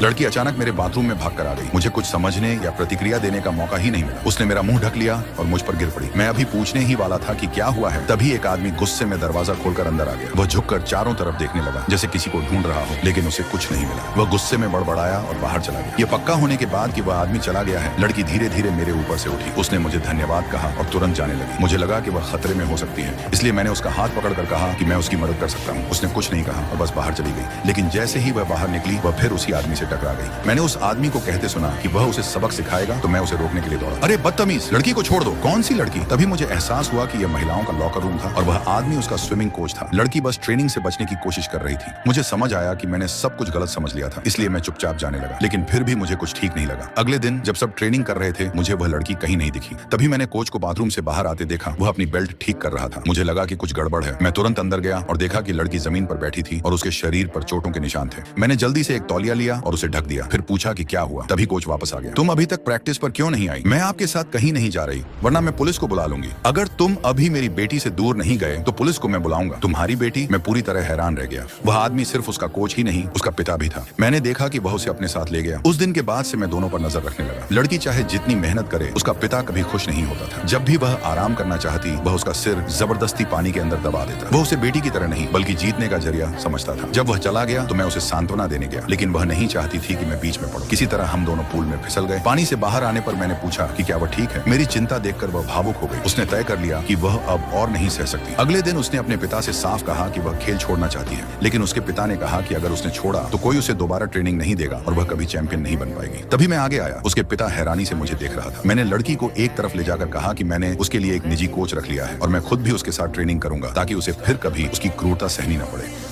लड़की अचानक मेरे बाथरूम में भाग कर आ गई। मुझे कुछ समझने या प्रतिक्रिया देने का मौका ही नहीं मिला। उसने मेरा मुंह ढक लिया और मुझ पर गिर पड़ी। मैं अभी पूछने ही वाला था कि क्या हुआ है, तभी एक आदमी गुस्से में दरवाजा खोलकर अंदर आ गया। वह झुककर चारों तरफ देखने लगा जैसे किसी को ढूंढ रहा हो, लेकिन उसे कुछ नहीं मिला। वह गुस्से में बड़बड़ाया और बाहर चला गया। ये पक्का होने के बाद कि वह आदमी चला गया है, लड़की धीरे धीरे मेरे ऊपर से उठी। उसने मुझे धन्यवाद कहा और तुरंत जाने लगी। मुझे लगा कि वह खतरे में हो सकती है, इसलिए मैंने उसका हाथ पकड़कर कहा कि मैं उसकी मदद कर सकता हूँ। उसने कुछ नहीं कहा और बस बाहर चली गई। लेकिन जैसे ही वह बाहर निकली, वह फिर उसी आदमी से टकरा गई। मैंने उस आदमी को कहते सुना कि वह उसे सबक सिखाएगा, तो मैं उसे रोकने के लिए दौड़ा। अरे बदतमीज, लड़की को छोड़ दो। कौन सी लड़की? तभी मुझे एहसास हुआ कि यह महिलाओं का लॉकर रूम था और वह आदमी उसका स्विमिंग कोच था। लड़की बस ट्रेनिंग से बचने की कोशिश कर रही थी। मुझे समझ आया कि मैंने सब कुछ गलत समझ लिया था, इसलिए मैं चुपचाप जाने लगा। लेकिन फिर भी मुझे कुछ ठीक नहीं लगा। अगले दिन जब सब ट्रेनिंग कर रहे थे, मुझे वह लड़की कहीं नहीं दिखी। तभी मैंने कोच को बाथरूम से बाहर आते देखा। वह अपनी बेल्ट ठीक कर रहा था। मुझे लगा कि कुछ गड़बड़ है। मैं तुरंत अंदर गया और देखा कि लड़की जमीन पर बैठी थी और उसके शरीर पर चोटों के निशान थे। मैंने जल्दी से एक तौलिया लिया और उसे ढक दिया। फिर पूछा कि क्या हुआ। तभी कोच वापस आ गया। तुम अभी तक प्रैक्टिस पर क्यों नहीं आई? मैं आपके साथ कहीं नहीं जा रही, वरना मैं पुलिस को बुला लूंगी। अगर तुम अभी मेरी बेटी से दूर नहीं गए तो पुलिस को मैं बुलाऊंगा। तुम्हारी बेटी? मैं पूरी तरह हैरान रह गया। वह आदमी सिर्फ उसका कोच ही नहीं, उसका पिता भी था। मैंने देखा कि वह उसे अपने साथ ले गया। उस दिन के बाद से मैं दोनों पर नजर रखने लगा। लड़की चाहे जितनी मेहनत करे, उसका पिता कभी खुश नहीं होता था। जब भी वह आराम करना चाहती, वह उसका सिर जबरदस्ती पानी के अंदर दबा देता। वह उसे बेटी की तरह नहीं, बल्कि जीतने का जरिया समझता था। जब वह चला गया तो मैं उसे सांत्वना देने गया, लेकिन वह नहीं चाहती थी कि मैं बीच में पड़ूं। किसी तरह हम दोनों पूल में फिसल गए। पानी से बाहर आने पर मैंने पूछा कि क्या वह ठीक है। मेरी चिंता देखकर वह भावुक हो गई। उसने तय कर लिया कि वह अब और नहीं सह सकती। अगले दिन उसने अपने पिता से साफ कहा कि वह खेल छोड़ना चाहती है, लेकिन उसके पिता ने कहा कि अगर उसने छोड़ा तो कोई उसे दोबारा ट्रेनिंग नहीं देगा और वह कभी चैंपियन नहीं बन पाएगी। तभी मैं आगे आया। उसके पिता हैरानी से मुझे देख रहा था। मैंने लड़की को एक तरफ ले जाकर कहा कि मैंने उसके लिए एक निजी कोच रख लिया है और मैं खुद भी उसके साथ ट्रेनिंग करूंगा, ताकि उसे फिर कभी उसकी क्रूरता सहनी न पड़े।